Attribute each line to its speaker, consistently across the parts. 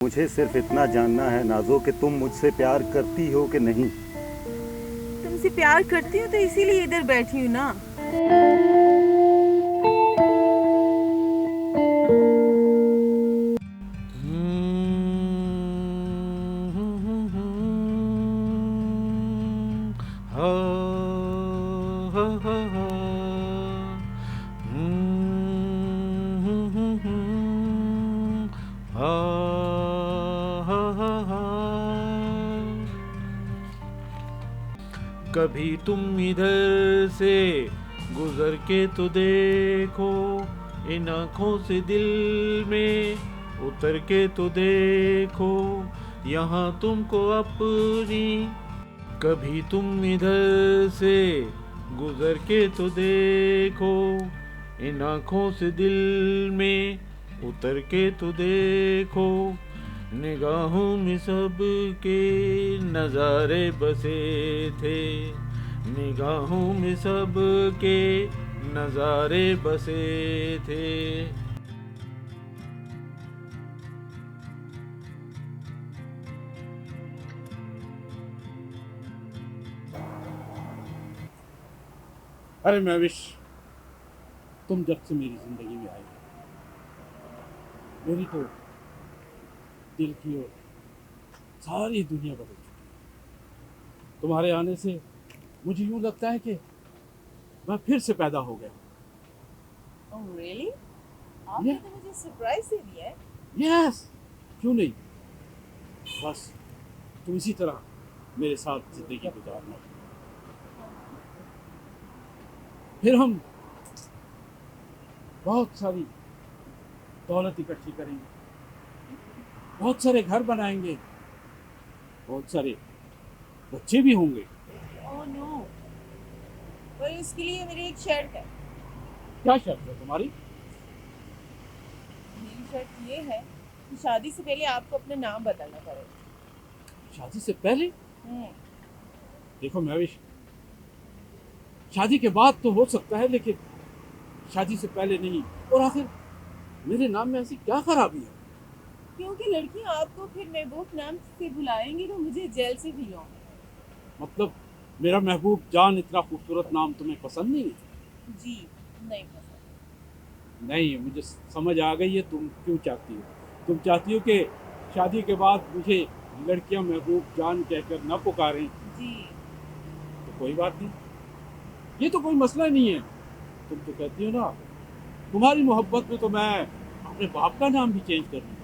Speaker 1: मुझे सिर्फ इतना जानना है नाज़ो कि तुम मुझसे प्यार करती हो कि नहीं।
Speaker 2: तुमसे प्यार करती हूँ तो इसीलिए इधर बैठी हूँ ना।
Speaker 3: कभी तुम इधर से गुजर के तो देखो, इन आँखों से दिल में उतर के तो देखो, यहाँ तुमको अपनी। कभी तुम इधर से गुजर के तो देखो, इन आँखों से दिल में उतर के तो देखो, निगाहों में सब के नज़ारे बसे थे, निगाहों में सब के नज़ारे बसे थे।
Speaker 4: अरे महविश, तुम जब से मेरी ज़िंदगी में आई मेरी तो दिल की और सारी दुनिया बदल चुकी है। तुम्हारे आने से मुझे यूँ लगता है कि मैं फिर से पैदा हो गया।
Speaker 2: Oh really? आपने तो मुझे सरप्राइज दे दिया है।
Speaker 4: यस, क्यों नहीं। बस तुम इसी तरह मेरे साथ ज़िंदगी गुजारना, फिर हम बहुत सारी दौलत इकट्ठी करेंगे, बहुत सारे घर बनाएंगे, बहुत सारे बच्चे भी होंगे।
Speaker 2: Oh no, पर इसके लिए मेरी एक शर्त है।
Speaker 4: क्या शर्त है तुम्हारी?
Speaker 2: मेरी शर्त ये है कि शादी से पहले आपको अपना नाम बदलना पड़ेगा।
Speaker 4: शादी से पहले? देखो महविश, शादी के बाद तो हो सकता है, लेकिन शादी से पहले नहीं। और आखिर मेरे नाम में ऐसी क्या खराबी है?
Speaker 2: क्योंकि लड़कियां आपको फिर महबूब नाम से बुलाएंगी तो मुझे जेल से भी लाऊंगी।
Speaker 4: मतलब मेरा महबूब जान इतना खूबसूरत नाम तुम्हें पसंद नहीं है?
Speaker 2: जी नहीं पसंद।
Speaker 4: नहीं, मुझे समझ आ गई है तुम क्यों चाहती हो। तुम चाहती हो कि शादी के बाद मुझे लड़कियां महबूब जान कहकर न पुकारें।
Speaker 2: जी
Speaker 4: तो कोई बात नहीं, ये तो कोई मसला नहीं है। तुम तो कहती हो ना, तुम्हारी मोहब्बत में तो मैं अपने बाप का नाम भी चेंज कर लूँगा।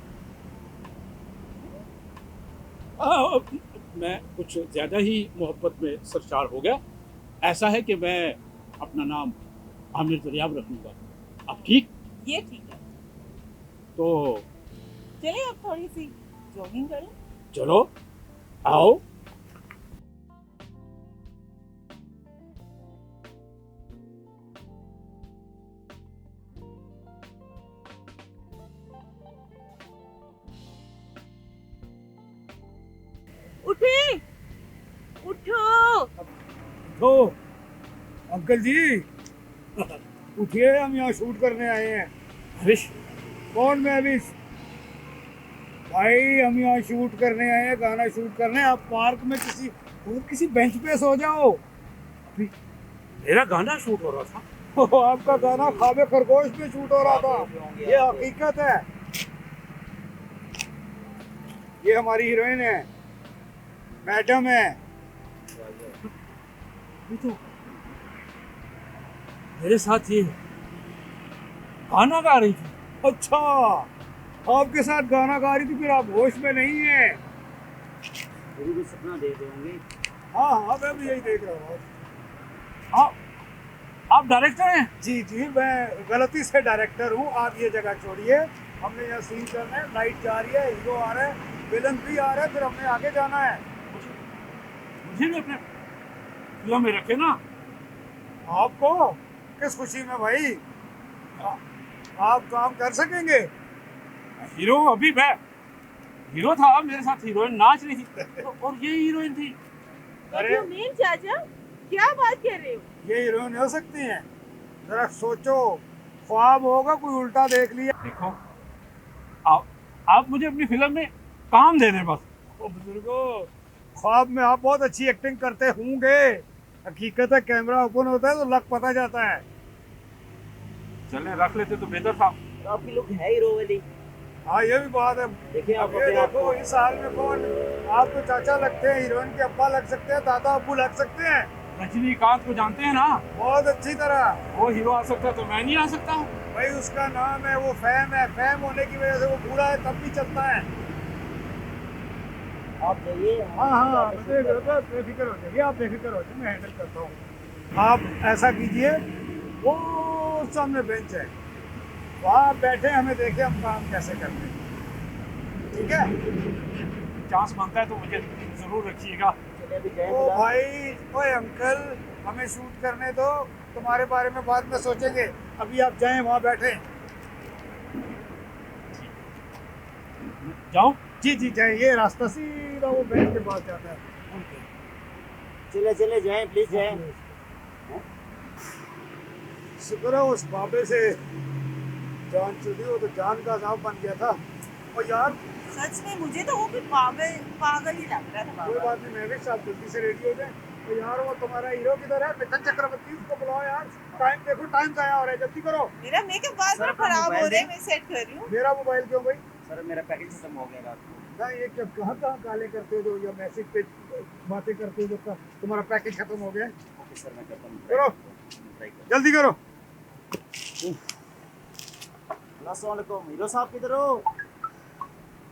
Speaker 4: मैं कुछ ज़्यादा ही मोहब्बत में सरशार हो गया। ऐसा है कि मैं अपना नाम आमिर दरियाब रखूँगा। अब ठीक?
Speaker 2: ये ठीक है।
Speaker 4: तो
Speaker 2: चलिए आप थोड़ी सी जॉगिंग करें।
Speaker 4: चलो आओ।
Speaker 2: उठे, उठो।
Speaker 5: तो अंकल जी उठिए, हम यहाँ शूट करने आए हैं।
Speaker 4: हरीश,
Speaker 5: कौन? मैं अभी भाई, हम यहाँ शूट करने आए हैं, गाना शूट करने। आप पार्क में किसी बेंच पे सो जाओ।
Speaker 4: मेरा गाना शूट हो रहा था।
Speaker 5: आपका गाना ख्वाबे खरगोश में शूट हो रहा था। ये हकीकत है। ये हमारी हीरोइन है, मैडम है।
Speaker 4: तो मेरे साथ ये गाना गा रही थी।
Speaker 5: अच्छा, आपके साथ गाना गा रही थी, फिर आप होश में नहीं है।
Speaker 4: मेरी भी सपना दे होंगे।
Speaker 5: हाँ हाँ, मैं भी यही देख रहा हूँ।
Speaker 4: आप डायरेक्टर हैं?
Speaker 5: जी जी, मैं गलती से डायरेक्टर हूँ। आप ये जगह छोड़िए, हमने यहाँ सीन करना है। लाइट जा रही है, हीरो आ रहा है, विलन भी आ रहा है, फिर हमने आगे जाना है।
Speaker 4: मुझे भी अपने फिल्म में रखे ना।
Speaker 5: आपको किस खुशी में भाई? आप काम कर सकेंगे?
Speaker 4: हीरो अभी मैं हीरो था, मेरे साथ हीरोइन नाच रही थी और ये हीरोइन थी।
Speaker 5: अरे
Speaker 2: मेन चाचा, क्या बात कर रहे हो?
Speaker 5: ये हीरोइन हो सकती हैं? जरा सोचो, ख्वाब होगा कोई उल्टा देख लिया।
Speaker 4: देखो, आप मुझे अपनी फिल्म में काम दे दें बस।
Speaker 5: ओ बुजुर्गो, ख्वाब में आप बहुत अच्छी एक्टिंग करते होंगे, हकीकत है कैमरा ओपन होता है तो लग पता जाता है।
Speaker 4: चले रख लेते तो बेहतर था।
Speaker 6: तो आपकी लुक है हीरो वाली।
Speaker 5: हाँ ये भी बात है।
Speaker 6: देखिए आप
Speaker 5: अब ये
Speaker 6: अपने आप
Speaker 5: देखो
Speaker 6: को।
Speaker 5: इस हाल में कौन, आप तो चाचा लगते हैं, हीरोइन के अब्बा लग सकते हैं, दादा अब्बू लग सकते हैं
Speaker 4: रजनीकांत को जानते हैं ना,
Speaker 5: बहुत अच्छी तरह।
Speaker 4: वो हीरो आ सकता है तो मैं नहीं आ सकता हूँ।
Speaker 5: भाई उसका नाम है, वो फैम है, फैम होने की वजह से वो बूढ़ा है तब भी चलता है।
Speaker 6: आप जाइए।
Speaker 5: हाँ हाँ बेफिक्र हो जाइए, आप बेफिक्र हो जाइए, मैं हैंडल करता हूँ। आप ऐसा कीजिए, वो सामने बेंच है, वहाँ बैठे हमें देखे हम काम कैसे करते हैं, ठीक है?
Speaker 4: चांस बनता है तो मुझे जरूर रखिएगा।
Speaker 6: चलिए अभी जाए
Speaker 5: ओ
Speaker 6: फिलहाल।
Speaker 5: भाई, ओए अंकल, हमें शूट करने दो, तुम्हारे बारे में बाद में सोचेंगे, अभी आप जाएं वहाँ बैठे।
Speaker 4: जाओ।
Speaker 5: जी जी जाएं, ये रास्ता सीधा वो बेंच के पास जाता है।
Speaker 6: चले चले जाए प्लीज जाए।
Speaker 5: शुक्र है उस बाबे से जान छुड़ी, वो तो जान का अजाब बन गया था। और यार
Speaker 2: सच में मुझे तो वो भी पागल पागल ही लग रहा था
Speaker 5: कोई
Speaker 2: बाबा।
Speaker 5: बात नहीं, मैं भी साथ जल्दी से रेडी हो जाए। तो यार वो तुम्हारा हीरो किधर है? मिथुन चक्रवर्ती, उसको बुलाओ यार। टाइम देखो, टाइम जाया हो रहा है, जल्दी करो।
Speaker 2: मेरा मेकअप बार बार
Speaker 6: सर, अपना
Speaker 2: खराब हो
Speaker 6: मोबाइल
Speaker 2: रहा है,
Speaker 6: दें।
Speaker 2: मैं सेट कर रही हूँ।
Speaker 5: मेरा मोबाइल क्यों भाई?
Speaker 6: सर मेरा पैकेज खत्म हो गया रात को।
Speaker 5: ना ये क्या कहाँ कहाँ काले करते हो जो, या मैसेज पे बातें करते हो जो तुम्हारा पैकेज खत्म हो गया है?
Speaker 6: ओके सर मैं करता हूँ।
Speaker 5: करो।
Speaker 6: ट्राई करो।
Speaker 5: जल्दी करो।
Speaker 6: अस्सलाम वालेकुम, हीरो साहब किधर हो?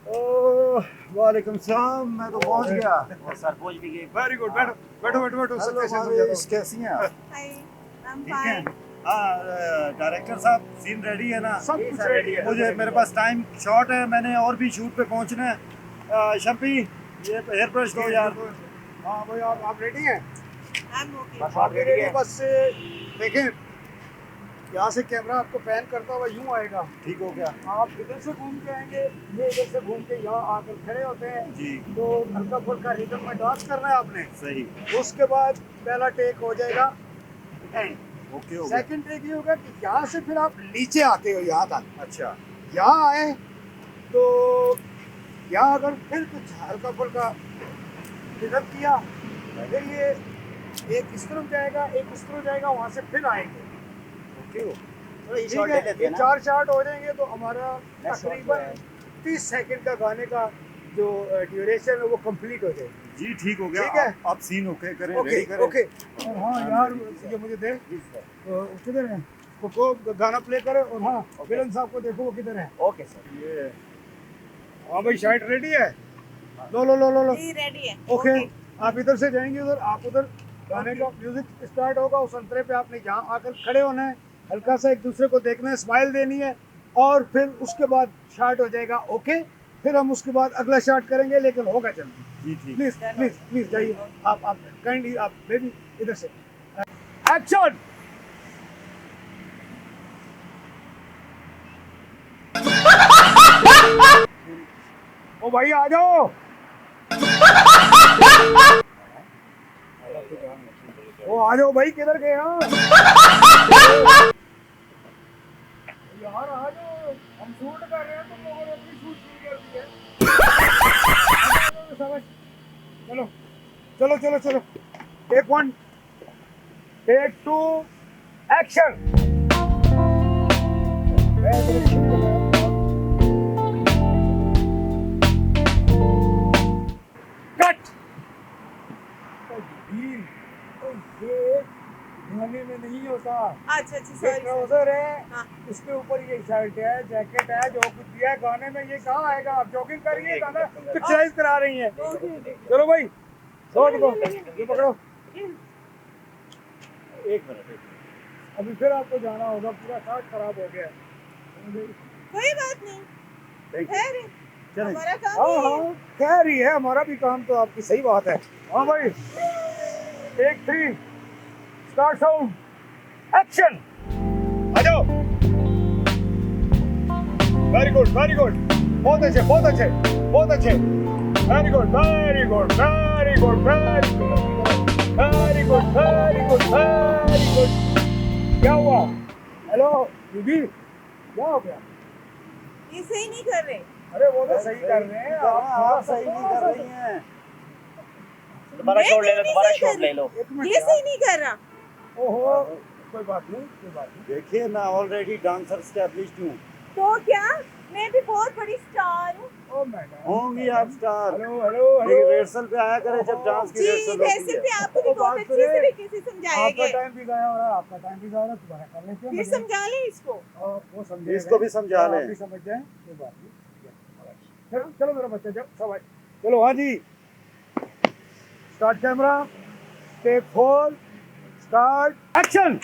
Speaker 1: ओ वालेकुम सलाम, मैं तो पहुंच गया।
Speaker 6: और सर पहुंच भी गए।
Speaker 5: वेरी गुड, बैठो बैठो बैठो बैठो।
Speaker 1: हेलो
Speaker 5: सत्य से समझा
Speaker 1: भाभी, कैसी हैं आप?
Speaker 2: हाय, आई एम
Speaker 1: ठीक है।
Speaker 2: फाइन।
Speaker 1: हाँ डायरेक्टर साहब, सीन रेडी है ना?
Speaker 5: दो। सब
Speaker 6: जी,
Speaker 5: कुछ
Speaker 6: सर,
Speaker 5: रेडी है।
Speaker 1: मुझे मेरे पास टाइम शॉर्ट है, मैंने और भी शूट पे पहुंचना है। शम्पी, ये हेयर ब्रश दो यार।
Speaker 5: हाँ भाई, आप रेडी हैं?
Speaker 2: I am okay.
Speaker 6: बस
Speaker 5: आप
Speaker 6: आप
Speaker 5: भी
Speaker 6: रेडी
Speaker 5: रेडी?
Speaker 6: है?
Speaker 5: बस देखें, यहाँ से कैमरा आपको पैन करता हुआ यूं आएगा,
Speaker 1: ठीक हो गया?
Speaker 5: आप इधर से घूम के आएंगे, ये इधर से घूम के यहाँ आकर खड़े होते हैं।
Speaker 1: जी
Speaker 5: तो हल्का फुल्का रिदम में डांस करना है आपने।
Speaker 1: सही,
Speaker 5: उसके बाद पहला टेक हो जाएगा एंड।
Speaker 1: ओके हो गया।
Speaker 5: सेकंड टेक ये होगा कि यहाँ से फिर आप नीचे आते हो, यहाँ तक।
Speaker 1: अच्छा,
Speaker 5: यहाँ आए तो यहाँ अगर फिर कुछ हल्का फुल्का रिदम किया, फिर ये एक इस तरफ जाएगा, एक इस तरफ जाएगा, वहाँ से फिर आएंगे।
Speaker 1: ओके हो।
Speaker 6: तो ये
Speaker 5: ठीक
Speaker 6: शॉट
Speaker 5: है,
Speaker 6: ले लेते
Speaker 5: ये
Speaker 6: हैं ना।
Speaker 5: 4 शॉट हो जाएंगे तो हमारा
Speaker 6: Next shot
Speaker 5: तकरीबन
Speaker 6: जो है।
Speaker 5: 30 सेकंड का गाने का जो ड्यूरेशन है वो कंप्लीट हो जाएगी।
Speaker 1: जी ठीक हो गया।
Speaker 5: ठीक है।
Speaker 1: आप सीन ओके करें,
Speaker 5: ओके
Speaker 1: रेडी करें।
Speaker 5: ओके। और हाँ यार, ये मुझे दे,
Speaker 6: जी सर।
Speaker 5: किधर है? को गाना प्ले करे। और हाँ, विलन साहब को देखो वो किधर है।
Speaker 6: Okay sir.
Speaker 1: ये
Speaker 5: हाँ भाई, शायद रेडी है। लो लो लो लो लो।
Speaker 2: जी रेडी है।
Speaker 5: ओके, आप इधर से जाएंगे उधर, आप उधर गाने का म्यूजिक स्टार्ट होगा, उस अंतरे पे आपने यहाँ आकर खड़े होना है, हल्का सा एक दूसरे को देखना है, स्माइल देनी है, और फिर उसके बाद शॉट हो जाएगा। ओके, फिर हम उसके बाद अगला शॉट करेंगे, लेकिन होगा जल्दी।
Speaker 1: जी ठीक।
Speaker 5: प्लीज प्लीज प्लीज जाइए। आप काइंडली, आप बेबी इधर से एक्शन। ओ भाई आ जाओ। ओ आ जाओ भाई, किधर गए हाँ? यार आ जाओ, हम शूट कर रहे हैं, तुम लोगों ने अपनी शूट शुरू कर दी है। शाबाश। चलो चलो चलो चलो, टेक 1, टेक 2, एक्शन। कट। ये गाने में नहीं होता।
Speaker 2: अच्छा अच्छा
Speaker 5: ये
Speaker 2: सॉरी।
Speaker 5: ट्राउजर है,
Speaker 2: हाँ।
Speaker 5: इसके ऊपर ये शर्ट है, जैकेट है, जो कुछ दिया है गाने में, ये कहाँ आएगा? आप जॉगिंग कर रही है, गाना पिक्चराइज करा रही हैं। चलो भाई, शॉट को ये पकड़ो।
Speaker 1: एक मिनट।
Speaker 5: अभी फिर आपको जाना होगा, पूरा शॉट खराब हो गया है।
Speaker 2: कोई बात नहीं,
Speaker 1: थैंक यू।
Speaker 2: खैर है,
Speaker 1: चलें।
Speaker 2: हमारा काम
Speaker 5: हाँ
Speaker 2: ही है।
Speaker 5: हाँ, कह रही है, हमारा भी काम तो आपकी सही बात है। हाँ भाई, टेक 3, स्टार्ट साउंड, एक्शन। आ जाओ। वेरी गुड वेरी गुड, बहुत अच्छे बहुत अच्छे बहुत अच्छे। Very good very good very good very good very good very good very good. क्या हुआ? हेलो बीबी, क्या हो गया?
Speaker 2: ये सही नहीं कर रहे।
Speaker 5: अरे वो तो सही कर रहे हैं,
Speaker 1: आप सही नहीं कर रही हैं।
Speaker 6: दोबारा शॉट ले लो, दोबारा शॉट ले लो।
Speaker 5: एक मिनट
Speaker 2: ये
Speaker 5: यार।
Speaker 2: सही नहीं कर रहा।
Speaker 5: ओहो, कोई बात नहीं, कोई बात नहीं।
Speaker 1: देखिए मैं ऑलरेडी डांसर स्टैब्लिश्ड हूँ।
Speaker 2: तो क्या मैं भी बहुत बड़ी स्टार हूँ।
Speaker 5: ओ मैडम,
Speaker 1: होंगी आप स्टार।
Speaker 5: हेलो हेलो
Speaker 1: लेकिन
Speaker 5: हेलो।
Speaker 1: रिहर्सल पे आया करें जब डांस की
Speaker 2: जी
Speaker 1: रिहर्सल
Speaker 2: वैसे
Speaker 1: होती
Speaker 2: भी
Speaker 1: है।
Speaker 2: आपको भी
Speaker 5: वो
Speaker 2: बहुत
Speaker 5: बात
Speaker 2: अच्छी
Speaker 5: करें।
Speaker 2: तरीके से
Speaker 5: आपका
Speaker 2: समझाएंगे।
Speaker 5: टाइम भी गया हो रहा है, आपका टाइम भी गया हो रहा है, दोबारा कर लेते हैं।
Speaker 2: फिर समझा ले इसको।
Speaker 5: और वो समझे,
Speaker 1: इसको भी समझा लें।
Speaker 5: आप भी समझ जाएं, कोई बात नहीं। चलो चलो मेरा बच्चा, जाओ सब आए। चलो हाँ जी, start camera, take 4, start action.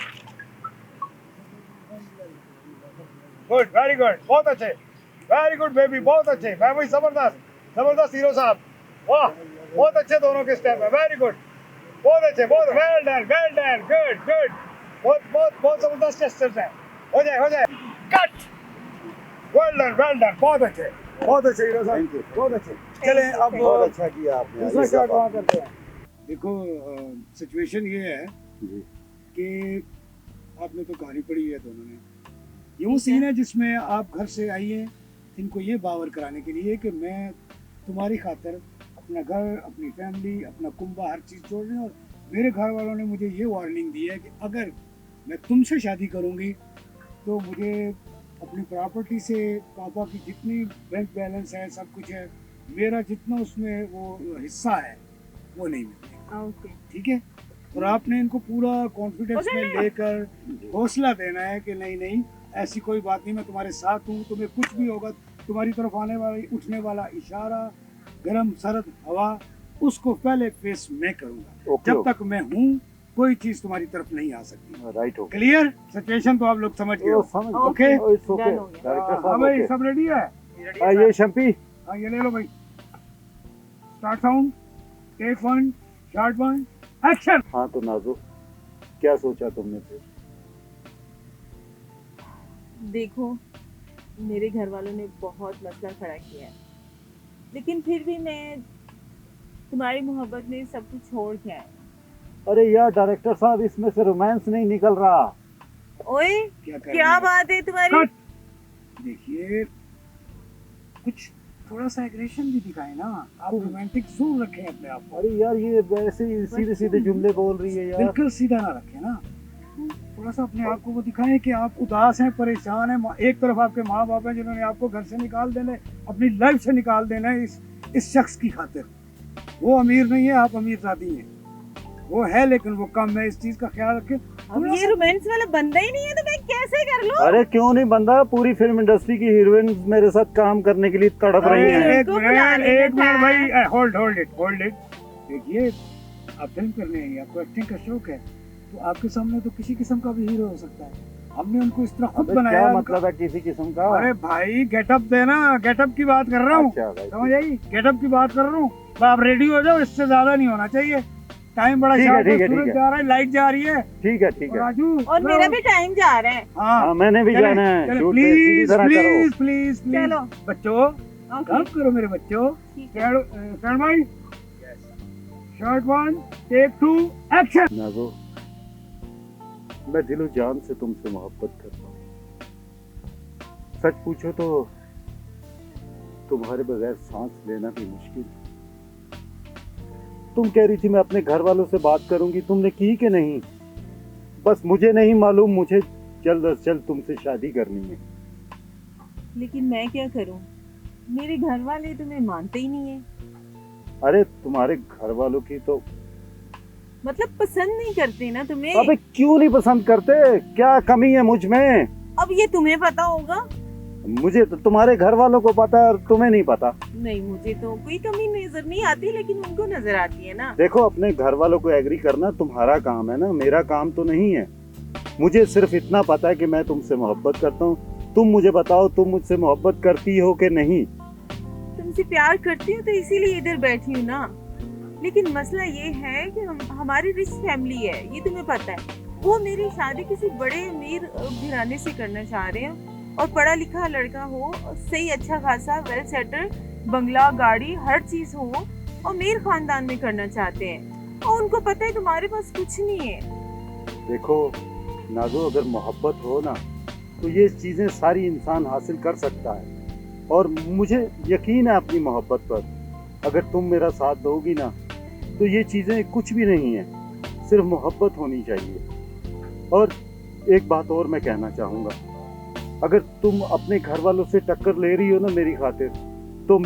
Speaker 5: Good, very good, बहुत अच्छे, वेरी गुड बेबी, बहुत अच्छे। मैं वही जबरदस्त, जबरदस्त हीरो साहब, वाह, बहुत अच्छे दोनों के स्टेप है, वेरी गुड, बहुत अच्छे, बहुत वेल डन, गुड गुड, बहुत बहुत बहुत जबरदस्त जेस्चर्स हैं। हो जाए, कट, वेल डन, बहुत अच्छे हीरो साहब,
Speaker 1: Thank you.
Speaker 5: बहुत अच्छे। चलें अब
Speaker 1: बहुत अच्छा किया आपने।
Speaker 5: दूसरा
Speaker 1: ये सब
Speaker 5: शॉट वहाँ
Speaker 1: आप-
Speaker 5: करते हैं। देखो सिचुएशन ये है
Speaker 1: जी।
Speaker 5: कि आपने तो कहानी पढ़ी है दोनों ने। ये वो सीन है जिसमें आप घर से आई हैं इनको ये बावर कराने के लिए कि मैं तुम्हारी खातिर अपना घर, अपनी फैमिली, अपना कुंबा, हर चीज़ छोड़ रही हूँ, और मेरे घर वालों ने मुझे ये वार्निंग दी है कि अगर मैं तुमसे शादी करूँगी तो मुझे अपनी प्रॉपर्टी से पापा की जितनी बैंक बैलेंस है, सब कुछ है, मेरा जितना उसमें वो हिस्सा है वो नहीं मिलेगा।
Speaker 2: ओके।
Speaker 5: ठीक है, और आपने इनको पूरा कॉन्फिडेंस में लेकर हौसला देना है कि नहीं ऐसी कोई बात नहीं, मैं तुम्हारे साथ हूँ, तुम्हें कुछ भी होगा, तुम्हारी तरफ आने वाली उठने वाला इशारा, गर्म सर्द हवा, उसको पहले फेस मैं करूँगा।
Speaker 1: ओके,
Speaker 5: जब तक मैं हूँ कोई चीज़ तुम्हारी तरफ नहीं आ सकती।
Speaker 1: राइट हो
Speaker 5: क्लियर? सिचुएशन तो आप लोग समझ गए हो।
Speaker 1: समझ
Speaker 5: ओके,
Speaker 1: इट्स ओके।
Speaker 2: Done हो गया।
Speaker 1: डायरेक्टर
Speaker 5: हाँ
Speaker 1: साहब
Speaker 5: भाई,
Speaker 1: ओके।
Speaker 5: सब रेडी है?
Speaker 1: ये शम्पी
Speaker 5: हाँ ये ले लो भाई। Start sound, take 1, shot 1, action.
Speaker 1: हाँ तो नाजो, क्या सोचा तुमने फिर?
Speaker 2: देखो मेरे घर वालों ने बहुत मसला खड़ा किया है, लेकिन फिर भी मैं तुम्हारी मोहब्बत में सब कुछ छोड़ के आई।
Speaker 1: अरे यार डायरेक्टर साहब, इसमें से रोमांस नहीं निकल रहा।
Speaker 2: ओए
Speaker 5: क्या कर
Speaker 2: क्या बात है तुम्हारी?
Speaker 5: कट। देखिए कुछ थोड़ा सा एग्रेशन भी दिखाए ना, आप रोमांटिक जरूर रखें अपने आप को,
Speaker 1: अरे यार ये वैसे ही सीधे सीधे जुमले बोल रही है यार।
Speaker 5: बिल्कुल सीधा ना रखें ना, थोड़ा सा अपने आप को वो दिखाएं कि आप उदास हैं, परेशान हैं। एक तरफ आपके माँ बाप हैं जिन्होंने आपको घर से निकाल देना, अपनी लाइफ से निकाल देना है इस शख्स की खातिर। वो अमीर नहीं है, आप अमीर जाती हैं, वो है लेकिन वो कम है, इस चीज का ख्याल रखें।
Speaker 2: अब ये रोमांस वाला बंदा ही नहीं है तो मैं कैसे कर लूं?
Speaker 1: अरे क्यों नहीं बंदा, पूरी फिल्म इंडस्ट्री की हीरोइन मेरे साथ काम करने के लिए तड़प रही हैं।
Speaker 5: एक मिनट भाई, होल्ड इट। देखिए आप फिल्म करने हैं, आपको एक्टिंग का शौक है, तो आपके सामने तो किसी किस्म का भी हीरो हो सकता है। हमने उनको इस तरह खुद
Speaker 1: अबे
Speaker 5: बनाया।
Speaker 1: क्या
Speaker 5: उनका-
Speaker 1: मतलब है किसी किस्म का?
Speaker 5: अरे भाई गेटअप देना, गेटअप की बात कर रहा हूँ,
Speaker 1: अच्छा भाई,
Speaker 5: समझ आई? गेटअप की बात कर रहा हूँ। आप रेडी हो जाओ, इससे ज्यादा नहीं होना चाहिए। टाइम बड़ा
Speaker 1: ठीक है,
Speaker 5: शार्प है,
Speaker 1: ठीक है,
Speaker 5: सूरज
Speaker 1: ठीक है।
Speaker 5: जा रहा है, लाइट जा रही है।
Speaker 1: ठीक है ठीक
Speaker 5: और
Speaker 1: है।
Speaker 5: राजू
Speaker 2: और मेरा भी टाइम जा रहा है।
Speaker 5: हाँ
Speaker 1: हाँ मैंने भी जाना है शूट पे, सीधी
Speaker 5: प्लीज
Speaker 1: तरह करो।
Speaker 5: प्लीज प्लीज प्लीज
Speaker 2: चलो
Speaker 5: बच्चों,
Speaker 2: ओके
Speaker 5: काम करो मेरे बच्चों।
Speaker 2: ठीक है।
Speaker 5: शरण भाई, शॉट 1, टेक 2, एक्शन।
Speaker 1: नाजो, मैं दिलो जान से तुमसे मोहब्बत करता हूँ। सच पूछो तो तुम्हारे बगैर सांस लेना भी मुश्किल। तुम कह रही थी मैं अपने घर वालों से बात करूंगी, तुमने की कि नहीं? बस मुझे नहीं मालूम, मुझे जल्द अज जल्द तुमसे शादी करनी है।
Speaker 2: लेकिन मैं क्या करूं, मेरे घर वाले तुम्हें मानते ही नहीं है,
Speaker 1: अरे तुम्हारे घर वालों की तो
Speaker 2: मतलब पसंद नहीं करते ना तुम्हें।
Speaker 1: अबे क्यों नहीं पसंद करते? क्या कमी है मुझ में?
Speaker 2: अब ये तुम्हें पता होगा।
Speaker 1: मुझे तो तुम्हारे घर वालों को पता है और तुम्हें नहीं पता।
Speaker 2: नहीं मुझे तो कोई कमी नजर नहीं आती, लेकिन उनको नजर आती है ना।
Speaker 1: देखो अपने घर वालों को एग्री करना तुम्हारा काम है ना, मेरा काम तो नहीं है। मुझे सिर्फ इतना पता है कि मैं तुमसे मोहब्बत करता हूँ। तुम मुझे बताओ, तुम मुझसे मोहब्बत करती हो कि नहीं?
Speaker 2: तुमसे प्यार करती हूँ तो इसीलिए इधर बैठी हूँ ना। लेकिन मसला ये है कि हमारी रिच फैमिली है, ये तुम्हें पता है। वो मेरी शादी किसी बड़े अमीर घराने से करना चाह रहे हैं, और पढ़ा लिखा लड़का हो, सही अच्छा खासा वेल सेटल, बंगला गाड़ी हर चीज हो, और अमीर खानदान में करना चाहते हैं। और उनको पता है तुम्हारे पास कुछ नहीं है।
Speaker 1: देखो नाजो, अगर मोहब्बत हो ना तो ये चीजें सारी इंसान हासिल कर सकता है। और मुझे यकीन है अपनी मोहब्बत पर। अगर तुम मेरा साथ दोगी ना तो ये चीज़ें कुछ भी नहीं है, सिर्फ मोहब्बत होनी चाहिए। और एक बात और मैं कहना चाहूँगा, अगर तुम अपने घर वालों से टक्कर ले रही हो ना मेरी खातिर, तो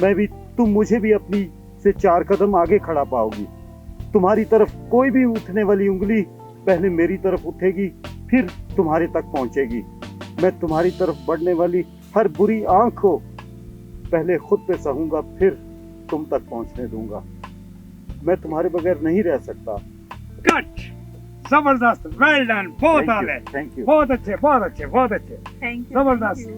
Speaker 1: तुम मुझे भी अपनी से 4 कदम आगे खड़ा पाओगी। तुम्हारी तरफ कोई भी उठने वाली उंगली पहले मेरी तरफ उठेगी, फिर तुम्हारे तक पहुंचेगी। मैं तुम्हारी तरफ बढ़ने वाली हर बुरी आंख को पहले खुद पे सहूंगा, फिर तुम तक पहुंचने दूंगा। मैं तुम्हारे बगैर नहीं रह सकता।
Speaker 5: कट, जबरदस्त, वेल डन, बहुत आले,
Speaker 1: थैंक यू।
Speaker 5: बहुत अच्छे, बहुत अच्छे, बहुत अच्छे।
Speaker 2: Thank you.
Speaker 5: जबरदस्त।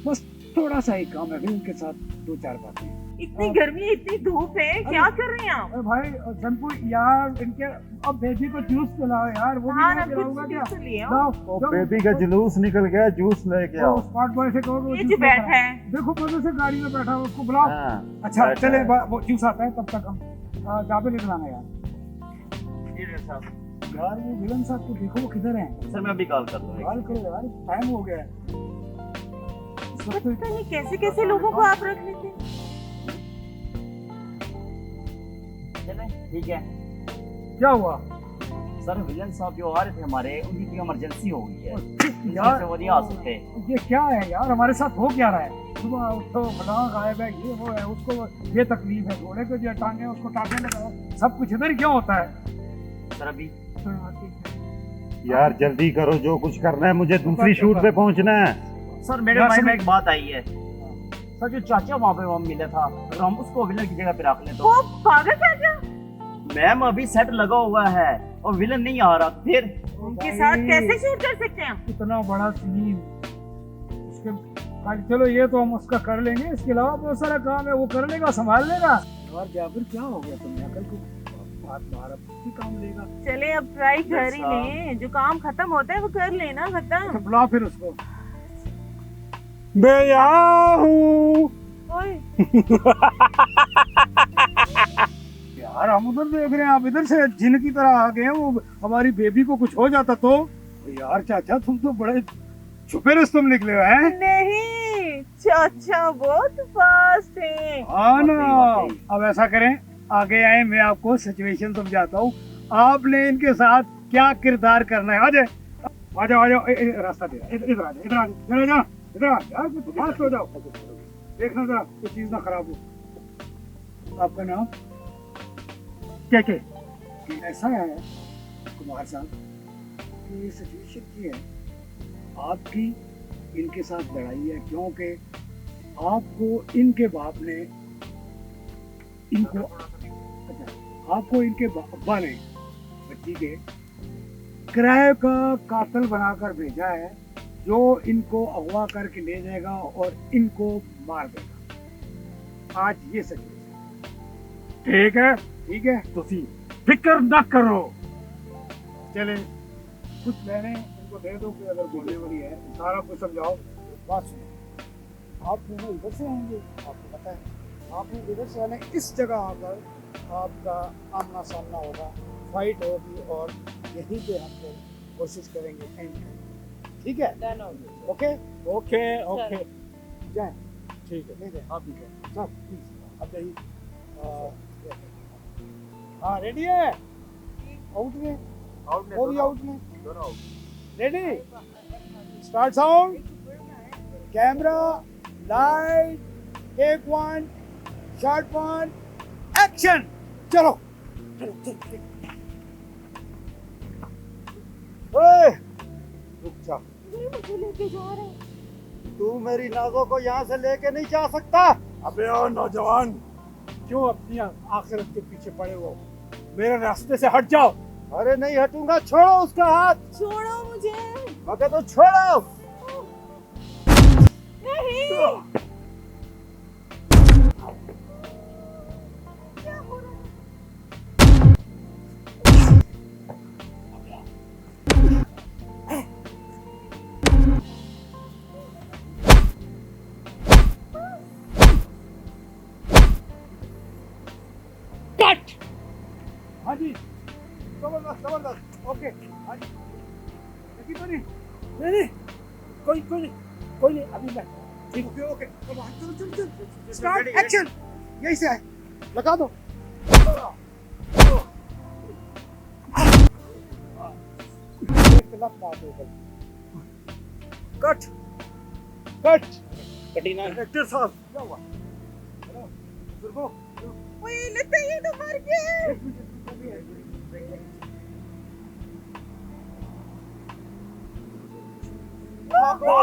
Speaker 5: बस थोड़ा सा ही काम है, फिर उनके साथ 2-4 बातें।
Speaker 2: इतनी गर्मी है, इतनी धूप है, क्या कर रहे हैं आप?
Speaker 5: अरे भाई संपू यार, इनके अब बेबी को जूस पिलाओ यार, वो भी
Speaker 2: हाँ
Speaker 5: मैं
Speaker 2: ना,
Speaker 5: पिलाऊंगा
Speaker 2: कुछ
Speaker 5: क्या?
Speaker 2: जूस ले आओ।
Speaker 5: जाओ, जाओ।
Speaker 1: बेबी का जुलूस निकल गया, जूस लेके आओ।
Speaker 5: स्पॉट बॉय से कहो कि वो
Speaker 2: ये
Speaker 5: जूस
Speaker 2: जो
Speaker 5: लेकर
Speaker 2: बैठा
Speaker 5: आए।
Speaker 2: है,
Speaker 5: देखो मजे से गाड़ी में बैठा है, उसको बुलाओ।
Speaker 1: हाँ,
Speaker 5: अच्छा
Speaker 1: बैठा
Speaker 5: चले,
Speaker 1: है।
Speaker 5: वो जूस आता है तब तक हम जाबे निकलाना यार। यार वो विलन साहब को देखो, वो किधर हैं?
Speaker 6: सर मैं अभी कॉल कर दूँ।
Speaker 5: कॉल करो यार, टाइम हो गया है। इस वक्त
Speaker 2: पता नहीं कैसे कैसे लोगों को आप रख लेते हैं।
Speaker 6: चलें, ठीक है।
Speaker 5: क्या हुआ
Speaker 6: सर विलन साहब जो आ रहे थे हमारे, उनकी कोई इमरजेंसी हो गई है,
Speaker 5: यार?
Speaker 6: से वो नहीं आ सकते।
Speaker 5: ये क्या है यार, हमारे साथ हो क्या रहा है? सुबह उठो, फलाना गायब है, ये वो है, उसको ये तकलीफ है, घोड़े को जो टांगे उसको टांगे लगाओ, सब कुछ इधर ही क्यों होता है?
Speaker 6: सर अभी
Speaker 1: यार जल्दी करो, जो कुछ करना है, मुझे दूसरी शूट पे पहुंचना है।
Speaker 6: सर मेरे
Speaker 5: यार,
Speaker 6: माइंड में
Speaker 5: सुनो।
Speaker 6: एक बात आई है। सर जो चाचा वहाँ पे मिला था, अगर हम उसको विलन की जगह पे रख लें तो।
Speaker 2: वो पागल चाचा,
Speaker 6: मैम अभी सेट लगा हुआ है और विलन नहीं आ रहा, फिर
Speaker 2: उनके साथ कैसे शूट कर सकते हैं हम?
Speaker 5: इतना बड़ा सीन उसके चलो ये तो हम उसका कर लेंगे, इसके अलावा बहुत सारा काम है, वो कर लेगा, संभाल लेगा। यार जाबिर क्या हो गया तुम्हें? कल को बात बाहर भी काम लेगा।
Speaker 2: चले अब ट्राई कर ही लें, जो काम खत्म होता है वो कर लेना खत्म।
Speaker 5: बुला फिर उसको। मैं यहाँ हूँ
Speaker 2: ओए,
Speaker 5: यार, हम उधर देख रहे हैं, आप इधर से जिन की तरह आ गए हैं। वो हमारी बेबी को कुछ हो जाता तो। यार चाचा, तुम तो बड़े छुपे रस्तों में निकले हो हैं।
Speaker 2: नहीं चाचा बहुत फास्ट है।
Speaker 5: हाँ ना, अब ऐसा करें, आगे आए, मैं आपको सिचुएशन समझाता हूँ। आपने इनके साथ क्या किरदार करना है। आ जाओ, आ जाओ, आ जाओ, रास्ता दे, इधर आ जाओ, इधर आ जाओ, इधर आ जाओ, इधर आ यार, कुछ फास्ट हो जाओ, देखना जरा कुछ चीज ना खराब हो। आपका नाम क्या क्या? ऐसा है कुमार साहब कि सिचुएशन की है, आपकी इनके साथ लड़ाई है, क्योंकि आपको इनके बाप ने आपको इनके अब्बा ने बच्ची के किराए का कातिल बनाकर भेजा है, जो इनको अगवा करके ले जाएगा और इनको मार देगा। आज ये सिचुएशन ठीक है? ठीक है, तुसी फिक्र न करो। चले, कुछ मैंने इनको दे दो कि अगर बोलने वाली है, सारा कुछ समझाओ। बात सुनो, आप दोनों इधर से आएंगे, आपको पता है, आपने इधर से आने, इस जगह आकर आपका आमना सामना होगा, फाइट होगी, और यहीं पे हम लोग कोशिश करेंगे एंड करने। ठीक है? ओके ओके ओके, जाए, ठीक है, ले जाए, आप भी जाए, सब प्लीज अब जाइए। हाँ रेडी है? आउट में, वो भी आउट में, ready? Start sound, camera, light, take 1, shot 1, action. चलो ओए, रुक जा,
Speaker 2: मुझे लेके जा रहे हैं।
Speaker 1: तू मेरी नाज़ों को यहाँ से लेके नहीं जा सकता।
Speaker 5: अबे ओ नौजवान, क्यों अपनी आखिरत के पीछे पड़े हो? मेरे रास्ते से हट जाओ।
Speaker 1: अरे नहीं हटूंगा, छोड़ो उसका हाथ।
Speaker 2: छोड़ो मुझे।
Speaker 1: मगर तो छोड़ो।
Speaker 2: नहीं, क्या हो रहा है?
Speaker 5: कट। हाँ जी, जबरदस्त जबरदस्त, ओके। हाँ जी, लगी तो नहीं? नहीं, कोई नहीं, अभी मैं ओके ओके चलो चलो चलो स्टार्ट एक्शन यही से है लगा दो कट कट
Speaker 6: कटीना
Speaker 5: डायरेक्टर साहब क्या हुआ हेलो बुजुर्गों
Speaker 2: ओए लगता है ये तो मर गए।
Speaker 5: भागो